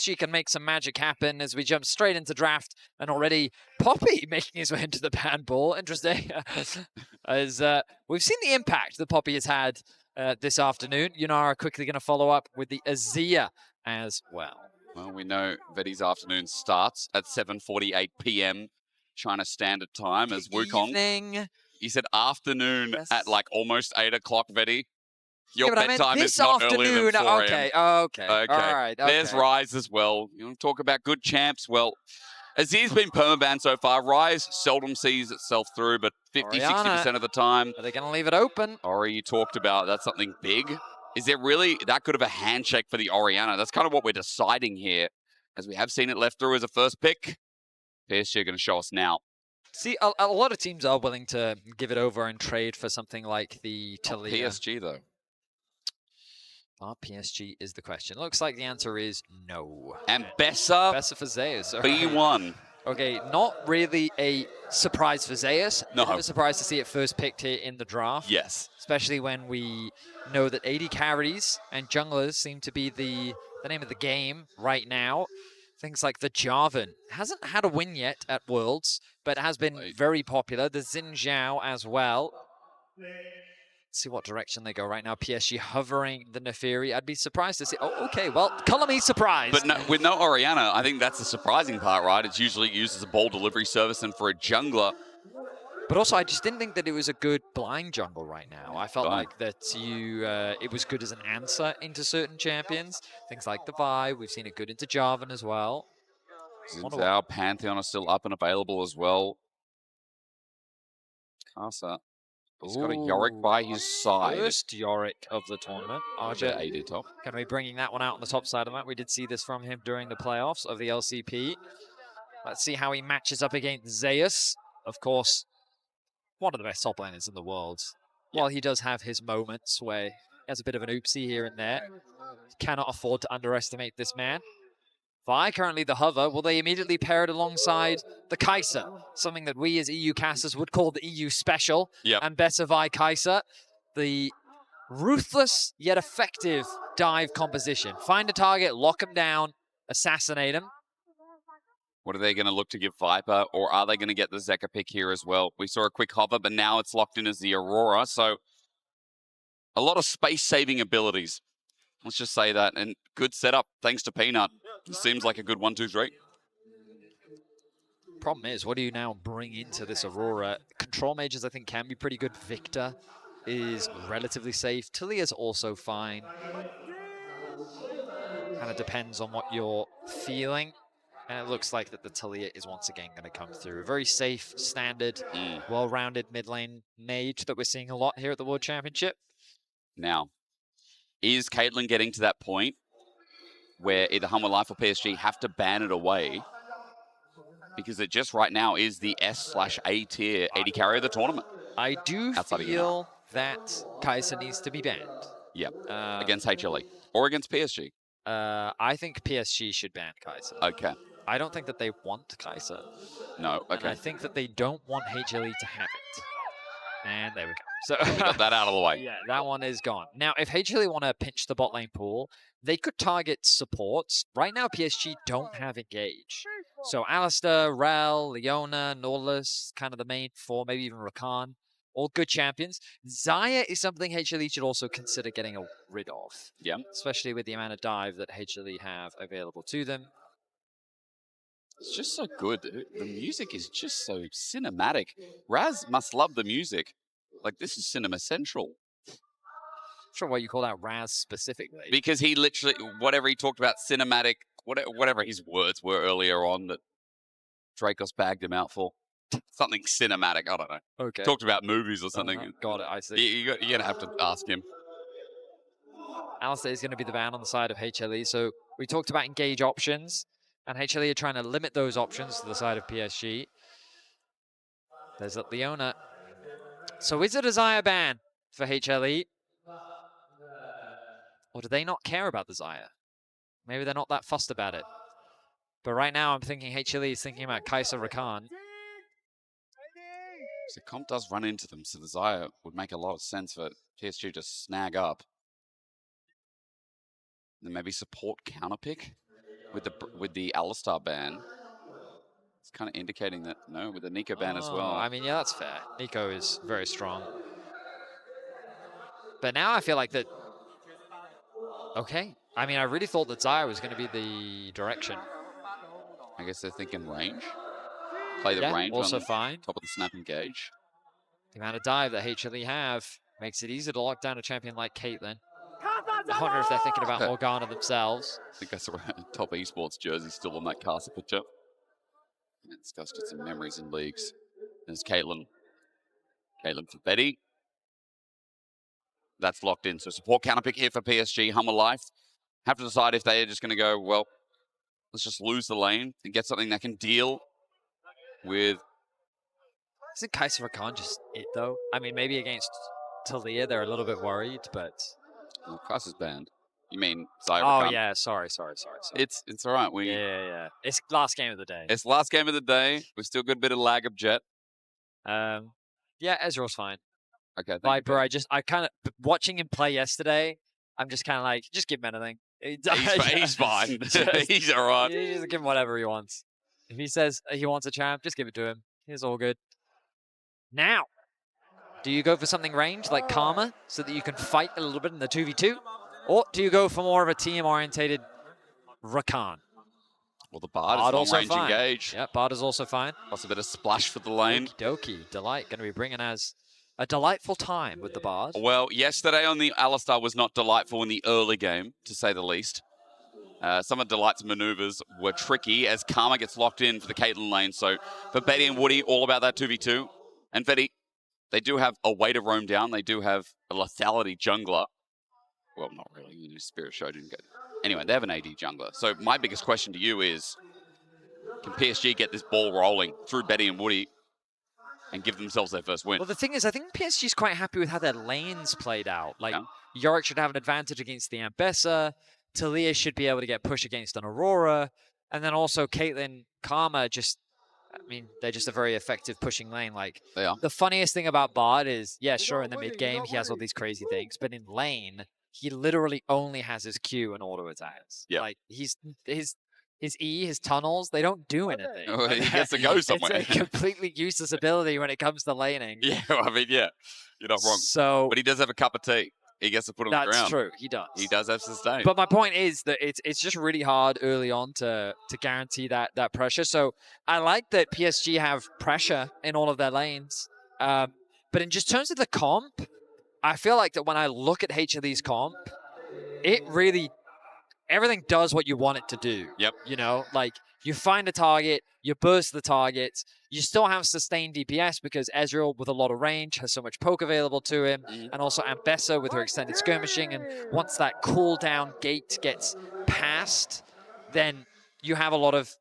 she can make some magic happen as we jump straight into draft, and already Poppy making his way into the ban ball. Interesting. As we've seen the impact that Poppy has had this afternoon. Yunara quickly going to follow up with the Azia as well. Well, we know Vetti's afternoon starts at 7:48 p.m. China Standard Time as Wukong. Evening. He said afternoon at like almost 8 o'clock, Vetti. Your yeah, bedtime is not earlier than 4 okay, a.m. okay, all right. Okay. There's Rise as well. You want to talk about good champs? Well, Aziz's been permabanned so far. Rise seldom sees itself through, but 50-60% of the time. Are they going to leave it open? Ori, you talked about that's something big. Is there really that good of a handshake for the Orianna? That's kind of what we're deciding here, as we have seen it left through as a first pick. PSG are going to show us now. See, a lot of teams are willing to give it over and trade for something like the Talia. PSG, though. PSG is the question. Looks like the answer is no. And Bessa for Zeus. B1. Okay, not really a surprise for Zeus. No. I'm surprised to see it first picked here in the draft. Yes. Especially when we know that AD carries and junglers seem to be the name of the game right now. Things like the Jarvan hasn't had a win yet at Worlds, but has been very popular. The Xin Zhao as well. See what direction they go right now. PSG hovering the Neferi. I'd be surprised to see. Oh, okay. Well, color me surprised. But no, with no Orianna, I think that's the surprising part, right? It's usually used as a ball delivery service and for a jungler. But also, I just didn't think that it was a good blind jungle right now. I felt like that it was good as an answer into certain champions. Things like the Vi. We've seen it good into Jarvan as well. Our Pantheon are still up and available as well. Casa. He's got a Yorick by his side. First Yorick of the tournament. Arja AD top. Going to be bringing that one out on the top side of that. We did see this from him during the playoffs of the LCP. Let's see how he matches up against Zeus. Of course, one of the best top laners in the world. While he does have his moments where he has a bit of an oopsie here and there, cannot afford to underestimate this man. Vi currently the hover. Will they immediately pair it alongside the Kai'Sa? Something that we as EU casters would call the EU special. Yep. And better Vi Kai'Sa. The ruthless yet effective dive composition. Find a target, lock him down, assassinate him. What are they going to look to give Viper, or are they going to get the Zeka pick here as well? We saw a quick hover, but now it's locked in as the Aurora, so a lot of space-saving abilities. Let's just say that, and good setup thanks to Peanut. Seems like a good 1-2-3. Problem is, what do you now bring into this Aurora? Control mages, I think, can be pretty good. Victor is relatively safe. Talia's also fine. Kind of depends on what you're feeling. And it looks like that the Talia is once again going to come through. Very safe, standard, well-rounded mid lane mage that we're seeing a lot here at the World Championship. Now, is Caitlyn getting to that point where either Hanwha Life or PSG have to ban it away? Because it just right now is the S/A tier AD carry of the tournament. I do feel that Kai'Sa needs to be banned. Yep, against HLE or against PSG. I think PSG should ban Kai'Sa. Okay. I don't think that they want Kai'Sa. No, okay. And I think that they don't want HLE to have it. And there we go. So we got that out of the way. Yeah, that one is gone. Now, if HLE want to pinch the bot lane pool, they could target supports. Right now, PSG don't have Engage. So Alistair, Rel, Leona, Nautilus, kind of the main four, maybe even Rakan. All good champions. Xayah is something HLE should also consider getting rid of. Yeah. Especially with the amount of dive that HLE have available to them. It's just so good. The music is just so cinematic. Raz must love the music. Like, this is Cinema Central. I'm not sure why you call out Raz specifically. Because he literally, whatever he talked about, cinematic, whatever his words were earlier on that Dracos bagged him out for. Something cinematic, I don't know. Okay. Talked about movies or something. Got it, I see. You're going to have to ask him. Alistair is going to be the ban on the side of HLE. So we talked about engage options. And HLE are trying to limit those options to the side of PSG. There's that Leona. So is it a Xayah ban for HLE? Or do they not care about the Xayah? Maybe they're not that fussed about it. But right now I'm thinking HLE is thinking about Kai'Sa Rakan. So comp does run into them, so the Xayah would make a lot of sense for PSG to snag up. Then maybe support counterpick. with the Alistar ban. It's kind of indicating that, no, with the Nico ban as well. I mean, yeah, that's fair. Nico is very strong. But now I feel like that... Okay. I mean, I really thought that Zaya was going to be the direction. I guess they're thinking range. Play the range also on fine. top of the snap engage. The amount of dive that HLE have makes it easy to lock down a champion like Caitlyn. I wonder if they're thinking about Morgana themselves. I think that's a top esports jersey still on that caster picture. It's got some memories in leagues. There's Caitlyn. Caitlyn for Betty. That's locked in. So support counter pick here for PSG. Hanwha Life have to decide if they are just going to go, well, let's just lose the lane and get something that can deal with... Isn't Kaiser Rakan just it, though? I mean, maybe against Talia, they're a little bit worried, but... Well, Kaiser's banned. You mean Zaya Oh, Rakan? yeah, sorry. It's all right. Yeah. It's last game of the day. It's last game of the day. We've still got a bit of lag of Jet. Yeah, Ezreal's fine. Okay. Viper, I kind of... Watching him play yesterday, I'm just kind of like, just give him anything. He's fine. He's all right. Just give him whatever he wants. If he says he wants a champ, just give it to him. He's all good. Now, do you go for something ranged like Karma so that you can fight a little bit in the 2v2? Or do you go for more of a team-orientated Rakan? Well, the Bard is long-range fine. engage. Yeah, Bard is also fine. Plus a bit of splash for the lane. Okie dokie. Delight going to be bringing us a delightful time with the Bard. Well, yesterday on the Alistar was not delightful in the early game, to say the least. Some of Delight's maneuvers were tricky as Karma gets locked in for the Caitlyn lane. So for Betty and Woody, all about that 2v2. And Betty, they do have a way to roam down. They do have a lethality jungler. Well, not really. Spirit Show didn't get... Anyway, they have an AD jungler. So my biggest question to you is, can PSG get this ball rolling through Betty and Woody and give themselves their first win? Well, the thing is, I think PSG's quite happy with how their lanes played out. Like, Yorick should have an advantage against the Ambessa. Talia should be able to get push against an Aurora. And then also Caitlyn, Karma just... I mean, they're just a very effective pushing lane. Like, they are. The funniest thing about Bard is, yeah, sure, in the mid-game, he has all these crazy things. But in lane, he literally only has his Q and auto attacks. Yeah. Like, his E, his tunnels, they don't do anything. He gets to go somewhere. It's a completely useless ability when it comes to laning. Yeah, I mean, yeah. You're not wrong. So, but he does have a cup of tea. He gets to put on the ground. That's true. He does. He does have sustain. But my point is that it's just really hard early on to guarantee that pressure. So I like that PSG have pressure in all of their lanes. But in just terms of the comp, I feel like that when I look at HLE's comp, it really... Everything does what you want it to do. Yep. You know, like you find a target, you burst the target, you still have sustained DPS because Ezreal with a lot of range has so much poke available to him, and also Ambessa with her extended skirmishing, and once that cooldown gate gets passed, then you have a lot of,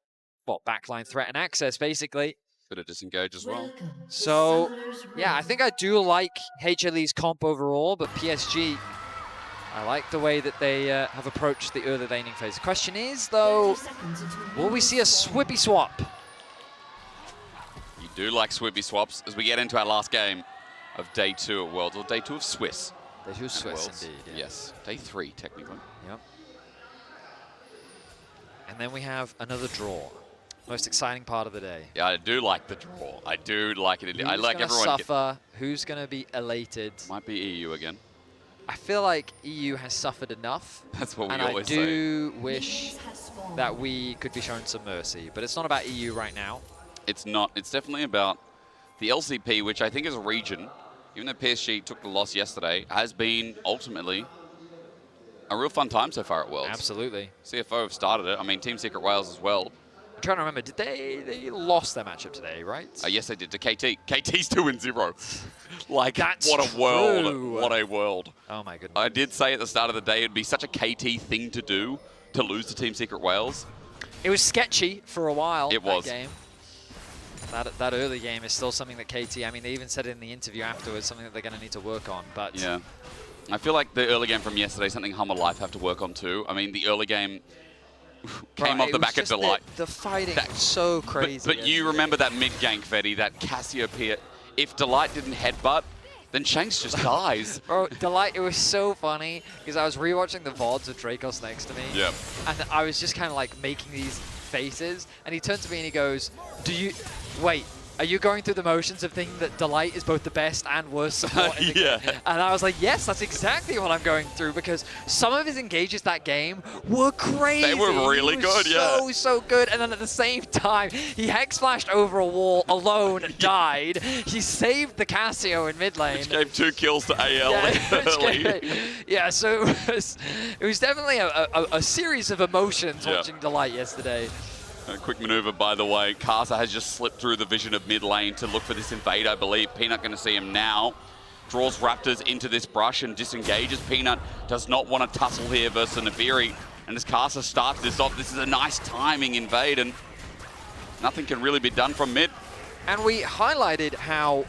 well, backline threat and access basically. Bit of disengage as well. So, yeah, I think I do like HLE's comp overall, but PSG... I like the way that they have approached the early laning phase. The question is, though, will we see a swippy swap? You do like swippy swaps as we get into our last game of day 2 at Worlds, or day 2 of Swiss. Day 2 of Swiss, indeed. Yeah. Yes, day 3, technically. Yep. And then we have another draw. Most exciting part of the day. Yeah, I do like the draw. I do like it. I like everyone. Who's going to suffer? Who's going to be elated? Might be EU again. I feel like EU has suffered enough. That's what we always say. And I do wish that we could be shown some mercy. But it's not about EU right now. It's not. It's definitely about the LCP, which I think is a region, even though PSG took the loss yesterday, has been ultimately a real fun time so far at Worlds. Absolutely. CFO have started it. I mean, Team Secret Wales as well. I'm trying to remember, did they lost their matchup today, right? Yes, they did to KT. KT's 2-0. Like, that's what a world. True. What a world. Oh, my goodness. I did say at the start of the day it'd be such a KT thing to do to lose to Team Secret Wales. It was sketchy for a while. It was. That game. That early game is still something that KT, I mean, they even said it in the interview afterwards, something that they're going to need to work on. But yeah. I feel like the early game from yesterday, something Hanwha Life have to work on too. I mean, the early game came off the back of Delight. The fighting was so crazy. But you remember that mid gank, Fetty, that Cassiopeia. If Delight didn't headbutt, then Shanks just dies. Bro, Delight, it was so funny because I was rewatching the VODs with Dracos next to me. Yep. And I was just kind of like making these faces. And he turned to me and he goes, wait, are you going through the motions of thinking that Delight is both the best and worst support in the game? And I was like, yes, that's exactly what I'm going through, because some of his engages that game were crazy. They were really good, yeah. So good. And then at the same time, he hex flashed over a wall alone and died. He saved the Casio in mid lane. Which gave 2 kills to AL. Yeah, so it was definitely a series of emotions watching Delight yesterday. A quick maneuver, by the way. Karsa has just slipped through the vision of mid lane to look for this invade, I believe. Peanut going to see him now. Draws Raptors into this brush and disengages. Peanut does not want to tussle here versus Nefiri. And as Karsa starts this off, this is a nice timing invade, and nothing can really be done from mid. And we highlighted how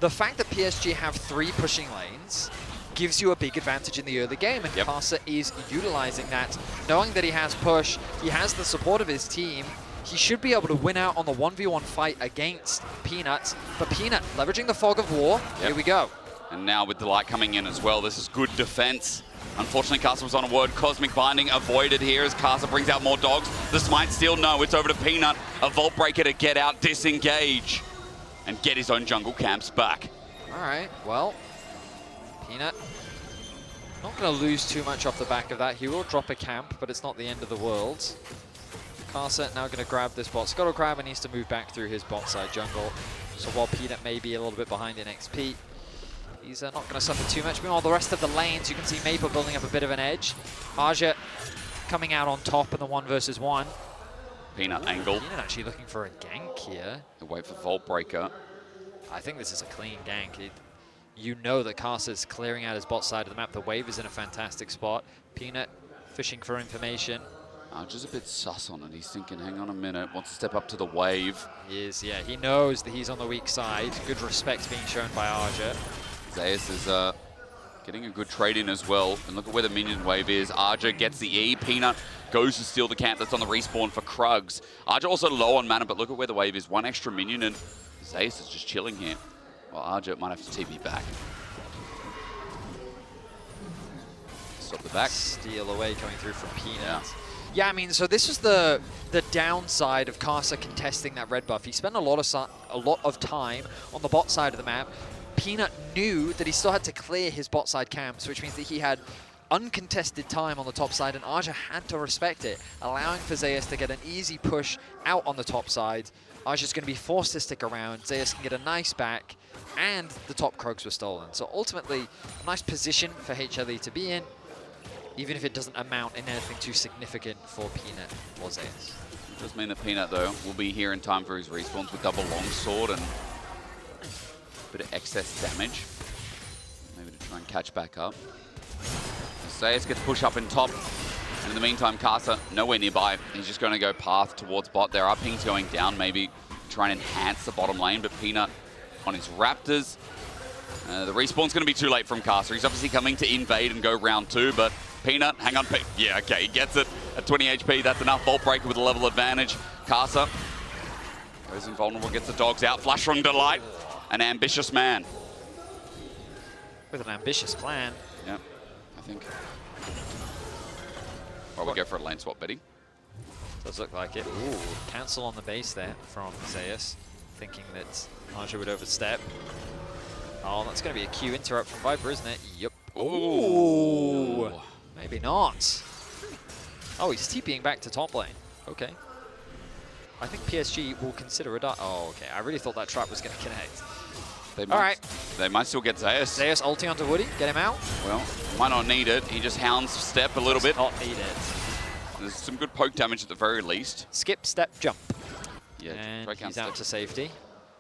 the fact that PSG have 3 pushing lanes gives you a big advantage in the early game, and Karsa is utilizing that. Knowing that he has push, he has the support of his team, he should be able to win out on the 1v1 fight against Peanut. But Peanut leveraging the fog of war, here we go. And now with Delight coming in as well, this is good defense. Unfortunately, Karsa was on a word. Cosmic Binding avoided here as Karsa brings out more dogs. The smite still, no, it's over to Peanut. A Vault Breaker to get out, disengage, and get his own jungle camps back. All right, well, Peanut not going to lose too much off the back of that. He will drop a camp, but it's not the end of the world. Karsa now going to grab this bot. Scuttle Crab needs to move back through his bot side jungle. So while Peanut may be a little bit behind in XP, he's not going to suffer too much. Meanwhile, the rest of the lanes, you can see Maple building up a bit of an edge. Aja coming out on top in the 1 versus 1. Peanut angle. Peanut actually looking for a gank here. Wait for Vault Breaker. I think this is a clean gank. You know that Karsa's clearing out his bot side of the map. The wave is in a fantastic spot. Peanut fishing for information. Just a bit sus on it. He's thinking, hang on a minute, wants to step up to the wave. He is, yeah. He knows that he's on the weak side. Good respect being shown by Aja. Zeus is getting a good trade in as well. And look at where the minion wave is. Aja gets the E. Peanut goes to steal the camp that's on the respawn for Krugs. Aja also low on mana, but look at where the wave is. 1 extra minion, and Zeus is just chilling here. Well, Aja might have to TP back. Stop the back. Steal away coming through from Peanut. Yeah, I mean, so this is the downside of Karsa contesting that red buff. He spent a lot of time on the bot side of the map. Peanut knew that he still had to clear his bot side camps, which means that he had uncontested time on the top side, and Aja had to respect it, allowing for Zeus to get an easy push out on the top side. Aja's going to be forced to stick around. Zeus can get a nice back, and the top Krugs were stolen. So ultimately, a nice position for HLE to be in, even if it doesn't amount in anything too significant for Peanut or Zeus. It does mean that Peanut, though, will be here in time for his respawns with double longsword and a bit of excess damage. Maybe to try and catch back up. Zeus gets pushed up in top. And in the meantime, Karsa nowhere nearby. He's just going to go path towards bot. There are pings going down, maybe try and enhance the bottom lane, but Peanut on his Raptors. The respawn's going to be too late from Karsa. He's obviously coming to invade and go round 2, but Peanut, hang on, yeah, okay, he gets it at 20 HP. That's enough. Vault Breaker with a level advantage. Karsa goes invulnerable, gets the dogs out. Flash from Delight, an ambitious man. With an ambitious plan. Yeah, I think. Well, we go for a lane swap, Betty. Does look like it. Ooh, cancel on the base there from Zeus, thinking that Aja would overstep. Oh, that's going to be a Q interrupt from Viper, isn't it? Yep. Ooh. Maybe not. Oh, he's TPing back to top lane. Okay. I think PSG will consider a dart. Oh, okay. I really thought that trap was going to connect. All right. They might still get Zeus. Zeus ulting onto Woody. Get him out. Well, might not need it. He just hounds step a little bit. Not need it. There's some good poke damage at the very least. Skip, step, jump. Yeah, and he's out to safety.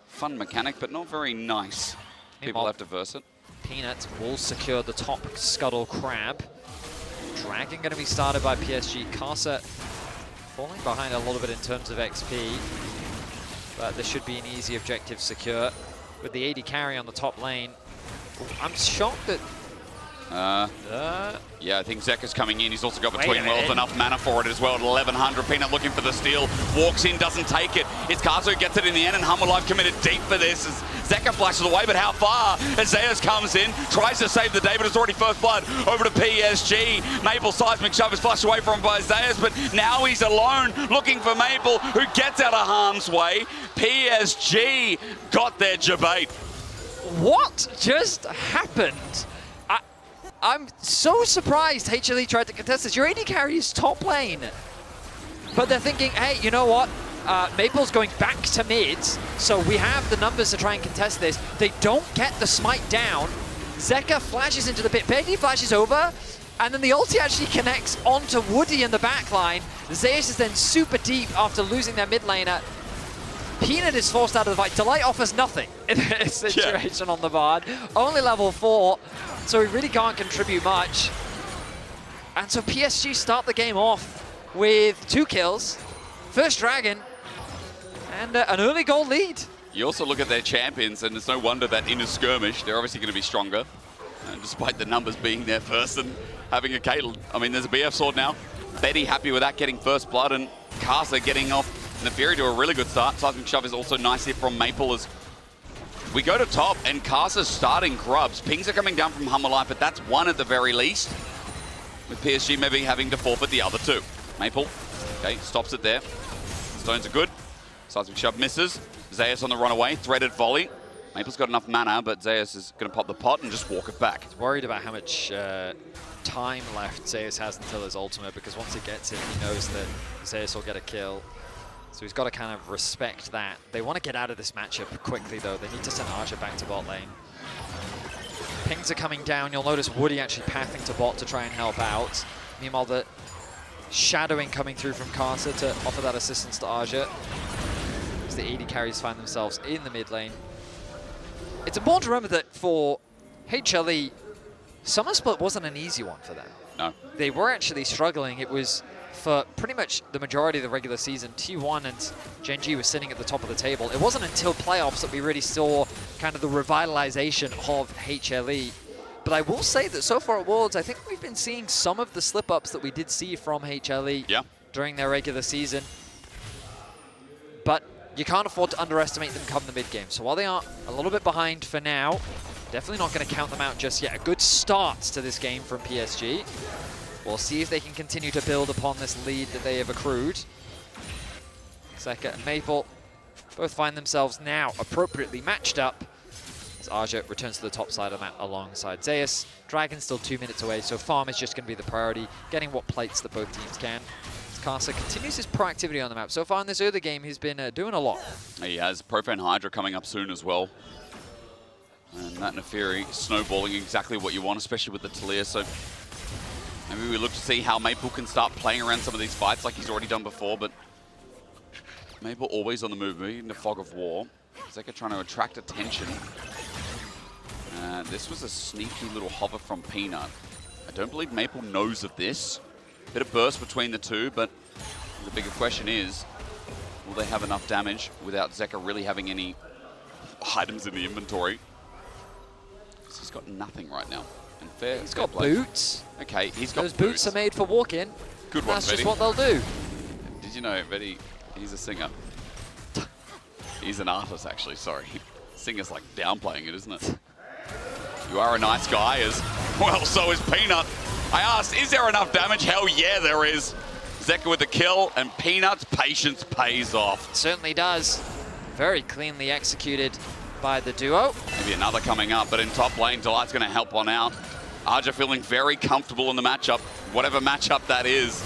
Fun mechanic, but not very nice. People have to verse it. Peanut will secure the top Scuttle Crab. Dragon going to be started by PSG. Karsa falling behind a little bit in terms of XP, but this should be an easy objective secure. With the AD carry on the top lane, I'm shocked that Yeah, I think Zekka's coming in. He's also got between worlds enough mana for it as well at 1100. Peanut looking for the steal. Walks in, doesn't take it. It's Kazu who gets it in the end, and Hanwha Life committed deep for this as Zekka flashes away, but how far? As Zeus comes in, tries to save the day, but it's already first blood over to PSG. Maple seismic shove is flushed away from by Zeus, but now he's alone looking for Maple, who gets out of harm's way. PSG got their debate. What just happened? I'm so surprised HLE tried to contest this. Your AD carries top lane. But they're thinking, hey, you know what? Maple's going back to mid, so we have the numbers to try and contest this. They don't get the smite down. Zekka flashes into the pit. Petty flashes over, and then the ulti actually connects onto Woody in the backline. Zeus is then super deep after losing their mid laner. Peanut is forced out of the fight. Delight offers nothing in this situation on the Bard. Only level 4, so he really can't contribute much. And so PSG start the game off with 2 kills, first dragon, and an early goal lead. You also look at their champions, and it's no wonder that in a skirmish, they're obviously going to be stronger, despite the numbers being there first and having a Caitlyn. I mean, there's a BF sword now. Betty happy with that, getting first blood, and Casa getting off Neferi to a really good start. Seismic Shove is also nice here from Maple as we go to top, and Casa's starting grubs. Pings are coming down from Hanwha Life, but that's one at the very least, with PSG maybe having to forfeit the other 2. Maple, okay, stops it there. Stones are good. Seismic Shove misses. Zeus on the runaway, threaded volley. Maple's got enough mana, but Zeus is going to pop the pot and just walk it back. He's worried about how much time left Zeus has until his ultimate, because once he gets it, he knows that Zeus will get a kill. So he's got to kind of respect that. They want to get out of this matchup quickly, though. They need to send Archer back to bot lane. Pings are coming down. You'll notice Woody actually pathing to bot to try and help out. Meanwhile, the shadowing coming through from Carter to offer that assistance to Archer, as the AD carries find themselves in the mid lane. It's important to remember that for HLE, Summer Split wasn't an easy one for them. No. They were actually struggling. It was for pretty much the majority of the regular season. T1 and Gen G were sitting at the top of the table. It wasn't until playoffs that we really saw kind of the revitalization of HLE. But I will say that so far at Worlds, I think we've been seeing some of the slip-ups that we did see from HLE during their regular season. But you can't afford to underestimate them come the mid-game. So while they are a little bit behind for now, definitely not going to count them out just yet. A good start to this game from PSG. We'll see if they can continue to build upon this lead that they have accrued. Zekka and Maple both find themselves now appropriately matched up as Arja returns to the top side of the map alongside Zeus. Dragon's still 2 minutes away, so farm is just going to be the priority, getting what plates that both teams can. Casa continues his proactivity on the map. So far in this early game, he's been doing a lot. He has Profane Hydra coming up soon as well. And that Neferi snowballing exactly what you want, especially with the Talia. So maybe we look to see how Maple can start playing around some of these fights like he's already done before, but Maple always on the move, in the fog of war. Zekka trying to attract attention. This was a sneaky little hover from Peanut. I don't believe Maple knows of this. Bit of burst between the two, but the bigger question is, will they have enough damage without Zekka really having any items in the inventory? Because he's got nothing right now. And fair, he's got boots. Okay, he's got Those boots are made for walking. Good one, That's Betty. just what they'll do. Did you know, Betty, he's a singer? He's an artist, actually, sorry. Singer's like downplaying it, isn't it? You are a nice guy, as well, so is Peanut. I asked, is there enough damage? Hell yeah, there is. Zekka with the kill, and Peanut's patience pays off. It certainly does. Very cleanly executed by the duo. Maybe another coming up, but in top lane, Delight's going to help one out. Arja feeling very comfortable in the matchup, whatever matchup that is.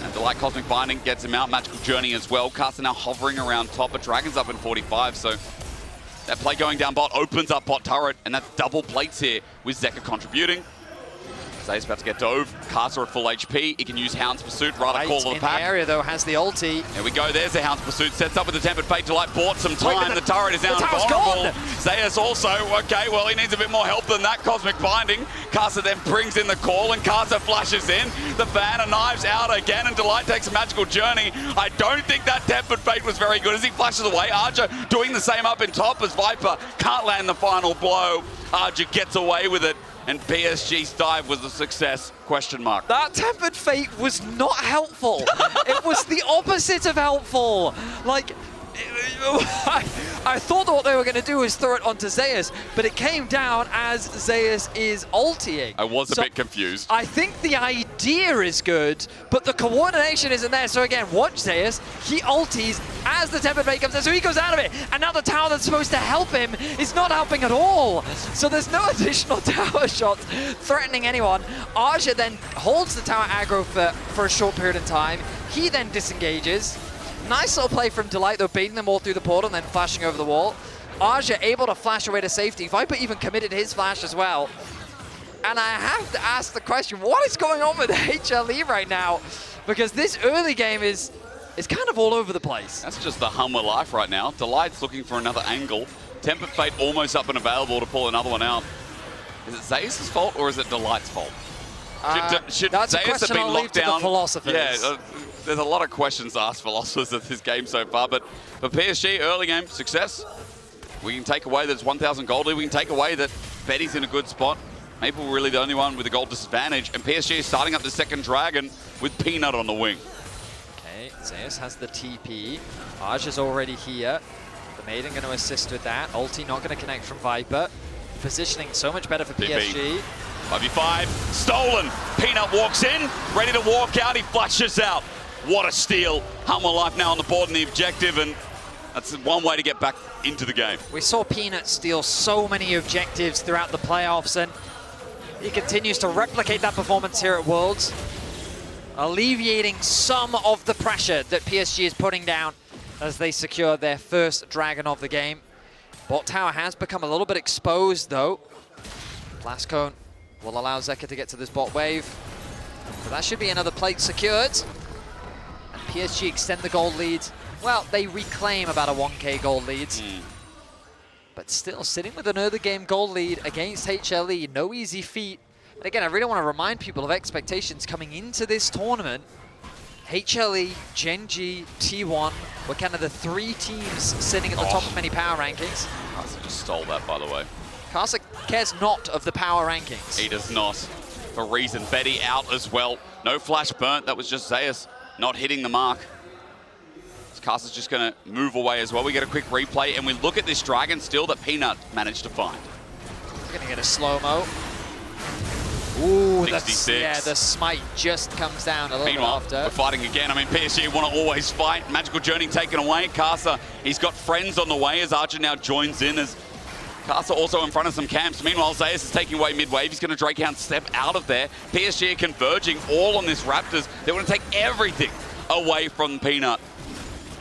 And Delight Cosmic Binding gets him out. Magical Journey as well. Caster now hovering around top, but Dragon's up in 45, so that play going down bot opens up bot turret, and that's double plates here with Zekka contributing. Zay's about to get dove. Caster at full HP. He can use Hound's Pursuit, rather call of the pack. In the area, though, has the ulti. There we go. There's the Hound's Pursuit. Sets up with the Tempered Fate. Delight bought some time. The turret is now invulnerable. Zayas also, okay, well, he needs a bit more help than that. Cosmic Binding. Caster then brings in the call, and Caster flashes in. The fan and knives out again, and Delight takes a Magical Journey. I don't think that Tempered Fate was very good as he flashes away. Archer doing the same up in top as Viper can't land the final blow. Archer gets away with it. and PSG's dive was a success, question mark. That Tempered Fate was not helpful. It was the opposite of helpful. Like, I thought that what they were going to do was throw it onto Zeus, but it came down as Zeus is ulting. I was a bit confused. I think the idea is good, but the coordination isn't there. So again, watch Zeus. He ulties as the Tempered Fate comes in, so he goes out of it. And now the tower that's supposed to help him is not helping at all. So there's no additional tower shots threatening anyone. Arja then holds the tower aggro for a short period of time. He then disengages. Nice little play from Delight, though, baiting them all through the portal and then flashing over the wall. Arja able to flash away to safety. Viper even committed his flash as well. And I have to ask the question, what is going on with HLE right now? Because this early game is kind of all over the place. That's just the Hanwha life right now. Delight's looking for another angle. Tempered Fate almost up and available to pull another one out. Is it Zeus' fault or is it Delight's fault? Should that's Zeus a question have been I'll locked leave to down? the philosophers. Yeah, there's a lot of questions to ask philosophers of this game so far, but for PSG, early game, success. We can take away that it's 1,000 gold lead. We can take away that Betty's in a good spot. Maple really the only one with a gold disadvantage, and PSG is starting up the second dragon with Peanut on the wing. Okay, Zeus has the TP. Arj is already here. The Maiden going to assist with that. Ulti not going to connect from Viper. Positioning so much better for PSG. 5v5, stolen. Peanut walks in, ready to walk out. He flashes out. What a steal. Hanwha life now on the board and the objective, and that's one way to get back into the game. We saw Peanut steal so many objectives throughout the playoffs, and he continues to replicate that performance here at Worlds, alleviating some of the pressure that PSG is putting down as they secure their first Dragon of the game. Bot tower has become a little bit exposed, though. Blast Cone will allow Zeka to get to this bot wave. So that should be another plate secured. And PSG extend the gold lead. Well, they reclaim about a 1k gold lead. But still, sitting with an early game gold lead against HLE, no easy feat. And again, I really want to remind people of expectations coming into this tournament. HLE, Gen G, T1 were kind of the three teams sitting at the top of many power rankings. Carson just stole that, by the way. Carson cares not of the power rankings. He does not. For reason, Betty out as well. No flash burnt, that was just Zeus not hitting the mark. Carson's just going to move away as well. We get a quick replay, and we look at this dragon still that Peanut managed to find. We're going to get a slow-mo. Ooh, 66. Yeah, the smite just comes down a little bit after. We're fighting again. I mean, PSG want to always fight. Magical Journey taken away. Carson, he's got friends on the way as Archer now joins in as Carson also in front of some camps. Meanwhile, Zeus is taking away mid-wave. He's going to Drakehound step out of there. PSG are converging all on this Raptors. They want to take everything away from Peanut.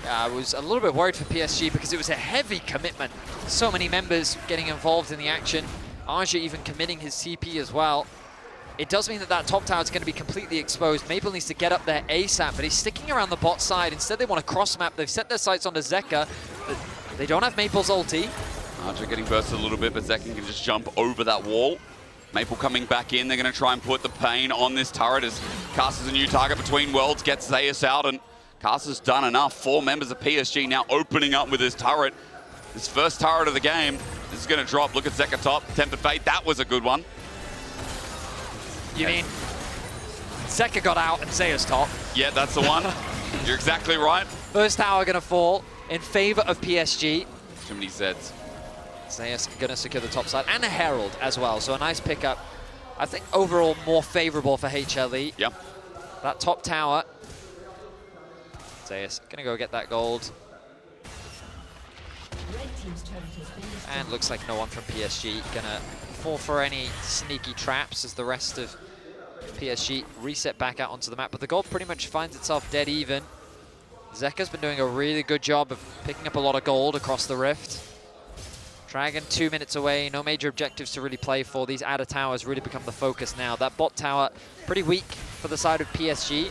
I was a little bit worried for PSG because it was a heavy commitment. So many members getting involved in the action. Arja even committing his CP as well. It does mean that that top tower is going to be completely exposed. Maple needs to get up there ASAP, but he's sticking around the bot side. Instead, they want to cross-map. They've set their sights onto Zeka. They don't have Maple's ulti. Arja getting bursted a little bit, but Zeka can just jump over that wall. Maple coming back in. They're going to try and put the pain on this turret as Caster's a new target between worlds, gets Zeus out, and Caster's done enough. 4 members of PSG now opening up with his turret. His first turret of the game. This is going to drop. Look at Zeka top. Tempered Fate. That was a good one. You mean Zeka got out and Zeus top? Yeah, that's the one. You're exactly right. First tower going to fall in favor of PSG. Too many Zeds. Zeus going to secure the top side and a Herald as well. So a nice pickup. I think overall more favorable for HLE. Yep. That top tower. Zeus going to go get that gold. And looks like no one from PSG going to fall for any sneaky traps as the rest of PSG reset back out onto the map. But the gold pretty much finds itself dead even. Zeka's been doing a really good job of picking up a lot of gold across the rift. Dragon 2 minutes away, no major objectives to really play for. These outer towers really become the focus now. That bot tower pretty weak for the side of PSG.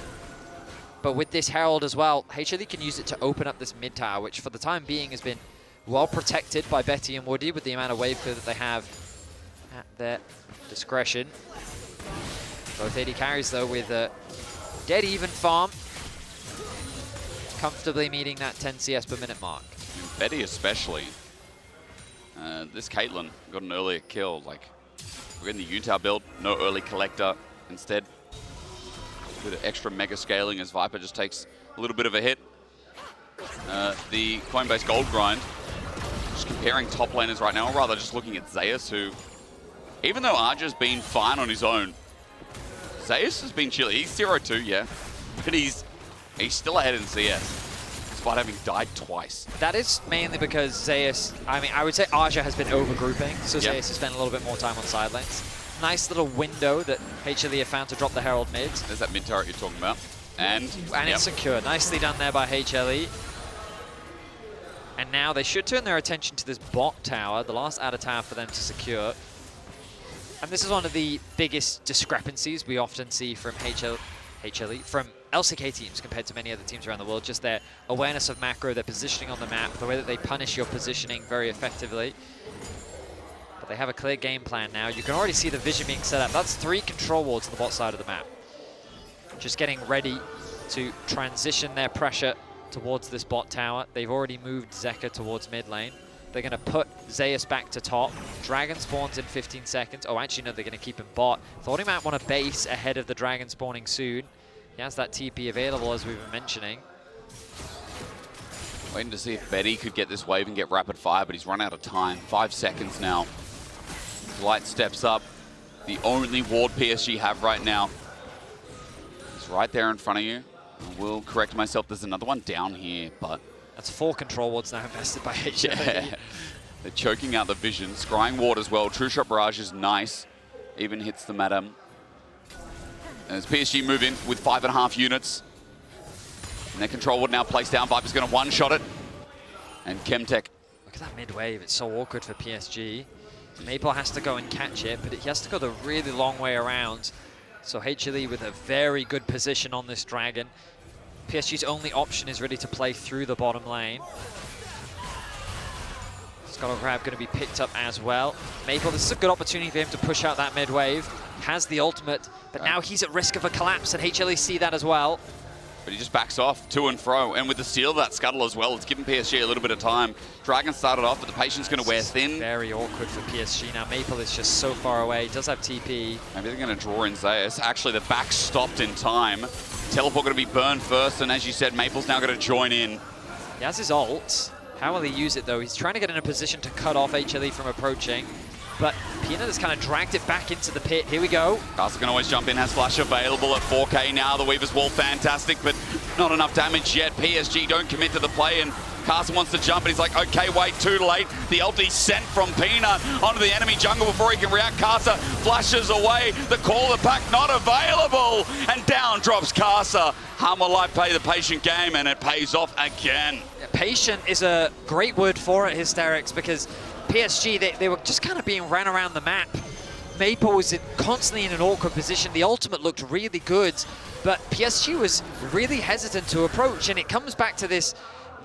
But with this Herald as well, HLE can use it to open up this mid tower, which for the time being has been well protected by Betty and Woody with the amount of wave clear that they have at their discretion. Both AD carries though with a dead even farm, comfortably meeting that 10 CS per minute mark. Betty especially. This Caitlyn got an earlier kill, like We're in the Utah build, no early collector. Instead, a bit of extra mega scaling as Viper just takes a little bit of a hit. The Coinbase gold grind, just comparing top laners right now, or rather just looking at Zeus, who, even though Arja's been fine on his own, Zeus has been chilly. He's 0-2, yeah, but he's still ahead in CS. Despite having died twice. That is mainly because Zeus, I mean, I would say Arja has been overgrouping, so Zeus has spent a little bit more time on side lanes. Nice little window that HLE have found to drop the Herald mid. There's that mid turret you're talking about. And it's secure. Nicely done there by HLE. And now they should turn their attention to this bot tower, the last outer tower for them to secure. And this is one of the biggest discrepancies we often see from HLE, from LCK teams compared to many other teams around the world, just their awareness of macro, their positioning on the map, the way that they punish your positioning very effectively. But they have a clear game plan now. You can already see the vision being set up. That's 3 control wards on the bot side of the map. Just getting ready to transition their pressure towards this bot tower. They've already moved Zeka towards mid lane. They're going to put Zeus back to top. Dragon spawns in 15 seconds. Oh, actually, no, they're going to keep him bot. Thought he might want to base ahead of the dragon spawning soon. He has that TP available, as we've been mentioning. Waiting to see if Betty could get this wave and get rapid fire, but he's run out of time. 5 seconds now. Light steps up. The only ward PSG have right now. He's right there in front of you. I will correct myself, there's another one down here, but... That's 4 control wards now invested by HLE. Yeah. They're choking out the vision. Scrying ward as well. True Shot Barrage is nice. Even hits the madam. As PSG move in with 5.5 units. And their control ward now placed down. Viper's going to one-shot it. And Chemtech. Look at that mid-wave. It's so awkward for PSG. Maple has to go and catch it, but he has to go the really long way around. So HLE with a very good position on this dragon. PSG's only option is really to play through the bottom lane. Scuttle Grab going to be picked up as well. Maple, this is a good opportunity for him to push out that mid-wave. Has the ultimate, but now he's at risk of a collapse, and HLE see that as well. But he just backs off to and fro. And with the steal of that Scuttle as well, it's given PSG a little bit of time. Dragon started off, but the patient's going to wear thin. Very awkward for PSG. Now Maple is just so far away. He does have TP. Maybe they're going to draw in Zeus. Actually, the back stopped in time. Teleport going to be burned first, and as you said, Maple's now going to join in. He has his ult. How will he use it, though? He's trying to get in a position to cut off HLE from approaching. But Peanut has kind of dragged it back into the pit. Here we go. Carson can always jump in, has flash available at 4K now. The Weaver's Wall, fantastic, but not enough damage yet. PSG don't commit to the play, and Carson wants to jump, and he's like, okay, wait, too late. The ulti sent from Peanut onto the enemy jungle before he can react. Carson flashes away. The call of the pack not available, and down drops Carson. Hanwha Life play the patient game, and it pays off again. Yeah, patient is a great word for it, Hysterics, because PSG, they were just kind of being ran around the map. Maple was constantly in an awkward position. The ultimate looked really good, but PSG was really hesitant to approach, and it comes back to this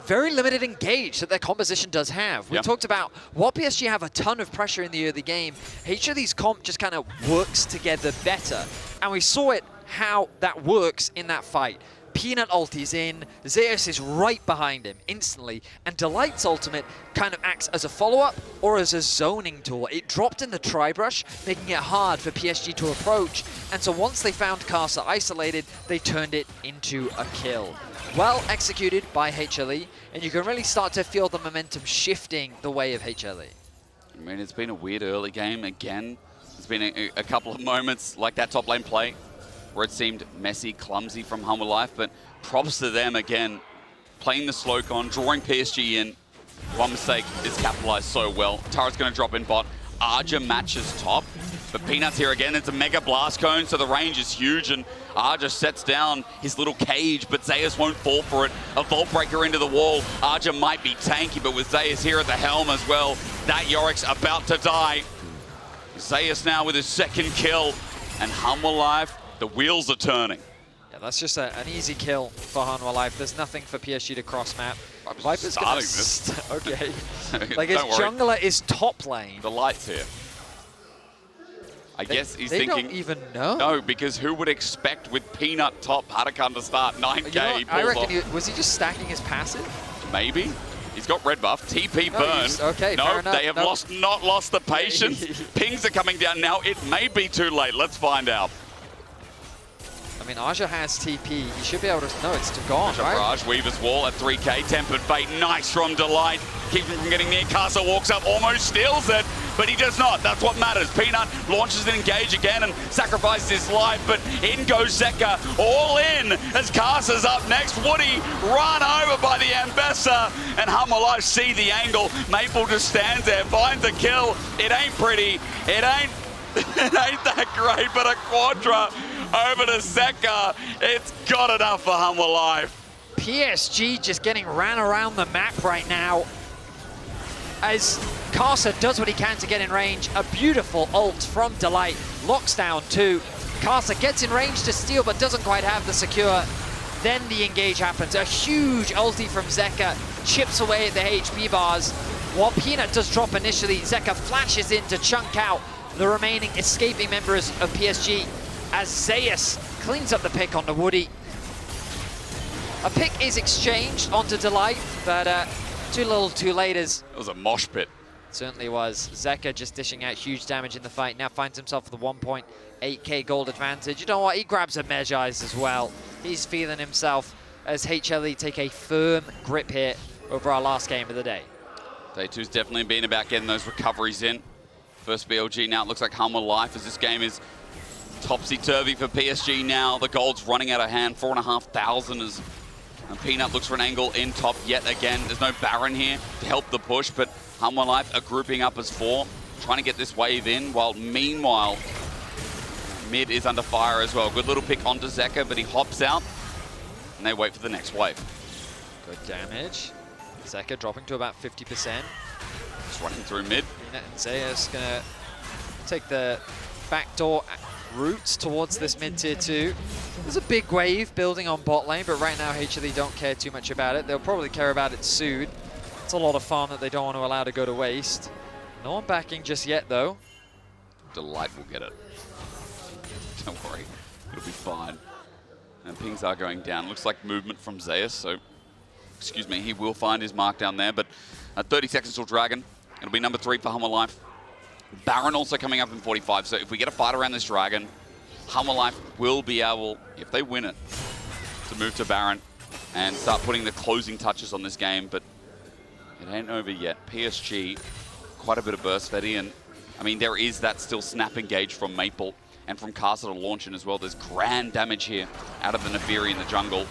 very limited engage that their composition does have. We talked about while PSG have a ton of pressure in the early game, HLE's comp just kind of works together better, and we saw it how that works in that fight. Peanut ulti's in, Zeus is right behind him instantly, and Delight's ultimate kind of acts as a follow-up or as a zoning tool. It dropped in the tri-brush, making it hard for PSG to approach, and so once they found Carcer isolated, they turned it into a kill. Well executed by HLE, and you can really start to feel the momentum shifting the way of HLE. I mean, it's been a weird early game again. There's been a couple of moments like that top lane play where it seemed messy, clumsy from Hanwha Life, but props to them again, playing the slow con, drawing PSG in. One mistake is capitalized so well. Turret's going to drop in bot. Arja matches top, but Peanut's here again. It's a mega blast cone, so the range is huge, and Arja sets down his little cage, but Zeus won't fall for it. A Vault Breaker into the wall. Arja might be tanky, but with Zeus here at the helm as well, that Yorick's about to die. Zeus now with his second kill, and Hanwha Life, the wheels are turning. Yeah, that's just an easy kill for Hanwha Life. There's nothing for PSG to cross map. Viper's starting this. Okay. Like his jungler is top lane. The light's here. I guess he's thinking... They don't even know. No, because who would expect with Peanut top Huracan to start 9K? You know, I reckon was he just stacking his passive? Maybe. He's got red buff. TP No burn. use. Okay, no, fair enough. they have not lost the patience. Pings are coming down now. It may be too late. Let's find out. I mean, Aja has TP. He should be able to... No, it's gone, right? Barrage, Weaver's Wall at 3k. Tempered Fate, nice from Delight. Keeps him from getting near. Castle walks up, almost steals it, but he does not. That's what matters. Peanut launches an engage again and sacrifices his life, but in goes Zeka, all in as Casa's up next. Woody run over by the Ambessa, and Hanwha Life see the angle. Maple just stands there, finds a kill. It ain't pretty. It ain't that great, but a Quadra over to Zeka. It's got enough for Hanwha Life. PSG just getting ran around the map right now as Casa does what he can to get in range. A beautiful ult from Delight, locks down 2. Casa gets in range to steal but doesn't quite have the secure. Then the engage happens. A huge ulti from Zeka, chips away at the HP bars. While Peanut does drop initially, Zeka flashes in to chunk out the remaining escaping members of PSG as Zeus cleans up the pick onto Woody. A pick is exchanged onto Delight, but too little too late as... It was a mosh pit. Certainly was. Zeka just dishing out huge damage in the fight. Now finds himself with a 1.8k gold advantage. You know what? He grabs a Mejai's as well. He's feeling himself as HLE take a firm grip here over our last game of the day. Day 2's definitely been about getting those recoveries in. First BLG now. It looks like Hanwha Life as this game is topsy-turvy for PSG now. The gold's running out of hand. 4,500 as Peanut looks for an angle in top yet again. There's no Baron here to help the push, but Hanwha Life are grouping up as 4, trying to get this wave in, while meanwhile, mid is under fire as well. Good little pick onto Zeka, but he hops out, and they wait for the next wave. Good damage. Zeka dropping to about 50%. Just running through mid. Peanut and Zeus gonna take the backdoor routes towards this mid tier 2. There's a big wave building on bot lane, but right now HLE don't care too much about it. They'll probably care about it soon. It's a lot of farm that they don't want to allow to go to waste. No one backing just yet, though. Delight will get it. Don't worry, it'll be fine. And pings are going down. Looks like movement from Zeus, so, excuse me, he will find his mark down there, but 30 seconds till Dragon. It'll be number 3 for Hanwha Life. Baron also coming up in 45, so if we get a fight around this Dragon, Hanwha Life will be able, if they win it, to move to Baron and start putting the closing touches on this game, but it ain't over yet. PSG, quite a bit of burst, Fetty, and I mean, there is that still snap engage from Maple and from Castle to launch in as well. There's grand damage here out of the Neferi in the jungle.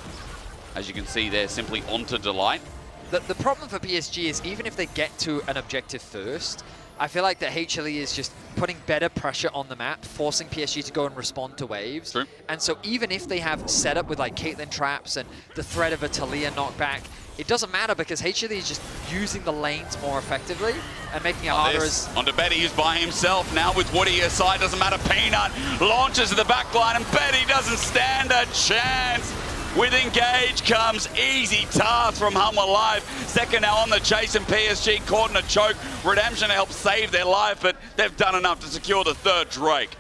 As you can see there, simply onto Delight. The problem for PSG is even if they get to an objective first, I feel like that HLE is just putting better pressure on the map, forcing PSG to go and respond to waves. True. And so even if they have setup with like Caitlyn traps and the threat of a Talia knockback, it doesn't matter because HLE is just using the lanes more effectively and making it harder as... Onto Betty, who's by himself now with Woody aside, doesn't matter. Peanut launches to the back line and Betty doesn't stand a chance. With engage comes easy task from Hanwha Life. Second now on the chase and PSG caught in a choke. Redemption helps save their life, but they've done enough to secure the 3rd Drake.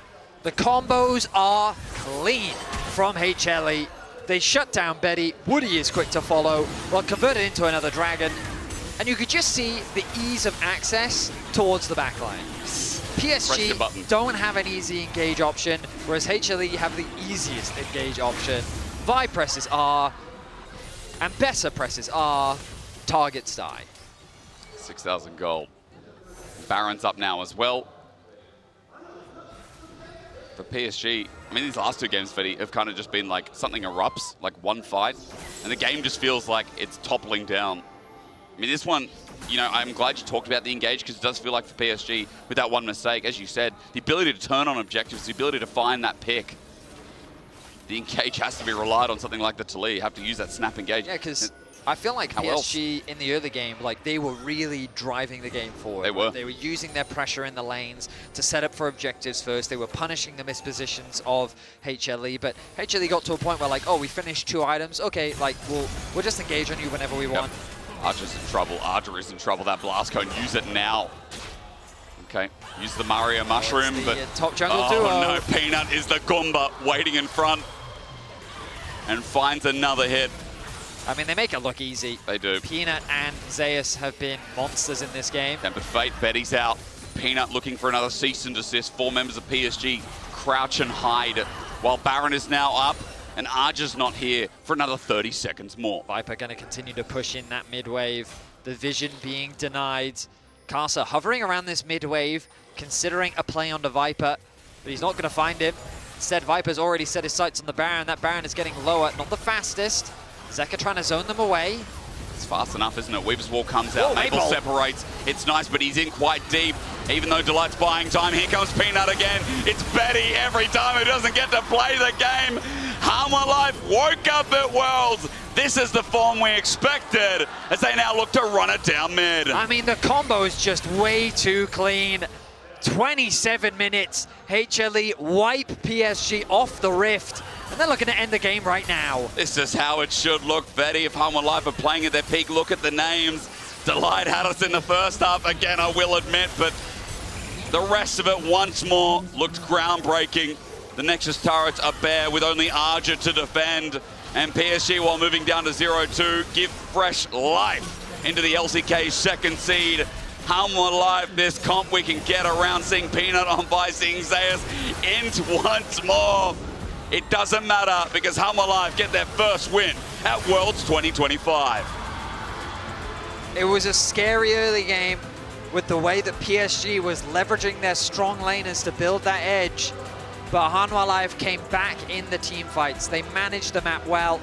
The combos are clean from HLE. They shut down Betty. Woody is quick to follow. Well, converted into another Dragon. And you could just see the ease of access towards the backline. PSG don't have an easy engage option, whereas HLE have the easiest engage option. Vi presses are, and Bessa presses are, targets die. 6,000 gold. Baron's up now as well. For PSG, I mean, these last 2 games, Fetty, have kind of just been like something erupts, like one fight, and the game just feels like it's toppling down. I mean, this one, you know, I'm glad you talked about the engage because it does feel like for PSG, with that one mistake, as you said, the ability to turn on objectives, the ability to find that pick. The engage has to be relied on something like the Talia. You have to use that snap engage. Yeah, because I feel like PSG in the early game, like they were really driving the game forward. They were. They were using their pressure in the lanes to set up for objectives first. They were punishing the mispositions of HLE, but HLE got to a point where like, oh, we finished 2 items. Okay, like we'll just engage on you whenever we want. Archer's in trouble. Archer is in trouble. That blast cone, use it now. Okay, use the Mario Mushroom, but top jungle duo. No, Peanut is the Goomba waiting in front and finds another hit. I mean, they make it look easy. They do. Peanut and Zeus have been monsters in this game. Tempered Fate, Betty's out. Peanut looking for another cease and desist. 4 members of PSG crouch and hide while Baron is now up and Arja's not here for another 30 seconds more. Viper going to continue to push in that mid wave. The vision being denied. Casa hovering around this mid wave, considering a play onto Viper, but he's not going to find him. Instead, Viper's already set his sights on the Baron. That Baron is getting lower, not the fastest. Zeka trying to zone them away. It's fast enough, isn't it? Weaver's Wall comes out, Maple separates. It's nice, but he's in quite deep. Even though Delight's buying time, here comes Peanut again. It's Betty every time who doesn't get to play the game. Hanwha Life woke up at Worlds. This is the form we expected as they now look to run it down mid. I mean, the combo is just way too clean. 27 minutes, HLE wipe PSG off the rift, and they're looking to end the game right now. This is how it should look, Betty. If Hanwha Life are playing at their peak, look at the names. Delight had us in the first half, again, I will admit, but the rest of it once more looked groundbreaking. The Nexus turrets are bare with only Arja to defend, and PSG, while moving down to 0-2, give fresh life into the LCK's second seed. Hanwha Life, this comp we can get around seeing Peanut on by, seeing Zeus int once more. It doesn't matter because Hanwha Life get their first win at Worlds 2025. It was a scary early game with the way that PSG was leveraging their strong laners to build that edge. But Hanwha Life came back in the team fights. They managed the map well.